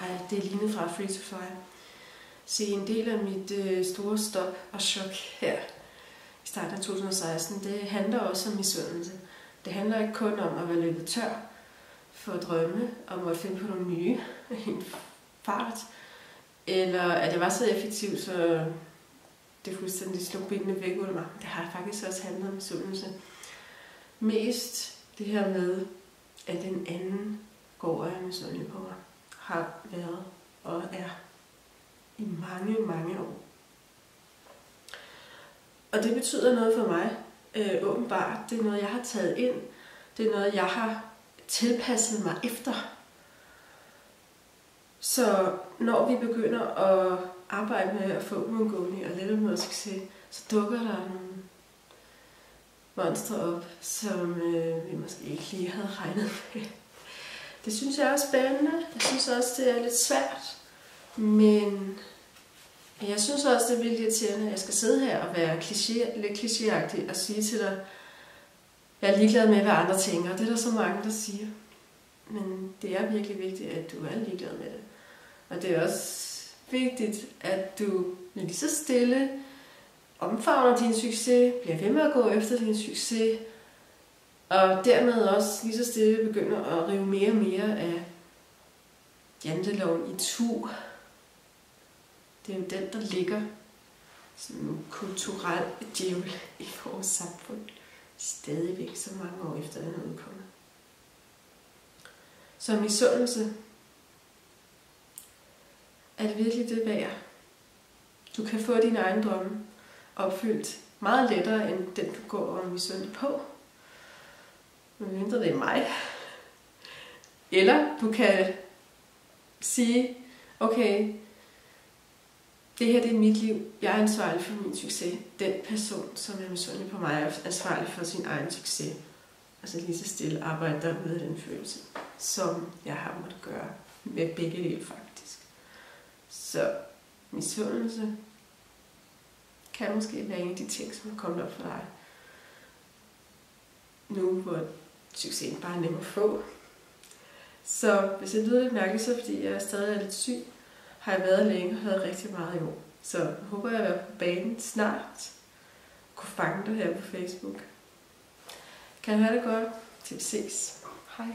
Hej, det er Line fra Free to Fly. Se, en del af mit store stop og chok her i starten af 2016, det handler også om misundelse. Det handler ikke kun om at være løbet tør for at drømme, om at finde på nogle nye i en fart, eller at jeg var så effektiv, så det fuldstændig slog benene væk under mig. Det har faktisk også handlet om misundelse. Mest det her med, at den anden går og er misundelig på mig, har været og er i mange, mange år. Og det betyder noget for mig, åbenbart. Det er noget, jeg har taget ind. Det er noget, jeg har tilpasset mig efter. Så når vi begynder at arbejde med at få uundgåelig og lette noget succes, så dukker der nogle monstre op, som vi måske ikke lige havde regnet med. Det synes jeg er spændende. Jeg synes også, det er lidt svært. Men jeg synes også, det er vildt irriterende, at jeg skal sidde her og være lidt klichéagtig og sige til dig, jeg er ligeglad med, hvad andre tænker. Det er der så mange, der siger. Men det er virkelig vigtigt, at du er ligeglad med det. Og det er også vigtigt, at du lige så stille omfavner din succes, bliver ved med at gå efter din succes, og dermed også lige så stille begynder at rive mere og mere af janteloven i tu. Det er jo den, der ligger som en kulturel djævel i vores samfund. Stadigvæk så mange år efter den er udkommet. Så misundelse. Er det virkelig det værd? Du kan få dine egne drømme opfyldt meget lettere end den, du går og er misundelig på. Medmindre det er mig. Eller du kan sige, okay, det her det er mit liv. Jeg er ansvarlig for min succes. Den person, som er misundelig på mig, er ansvarlig for sin egen succes. Og så lige så stille arbejde der ud af den følelse, som jeg har måttet gøre med begge dele faktisk. Så misundelse kan måske være en af de ting, som er kommet op for dig. Nu hvor succesen bare er nem at få. Så hvis jeg lyder lidt mærkeligt, så fordi jeg stadig er lidt syg, har jeg været længe og havde rigtig meget i år. Så jeg håber, jeg er på banen snart. Kunne fange dig her på Facebook. Kan du have det godt? Til vi ses. Hej.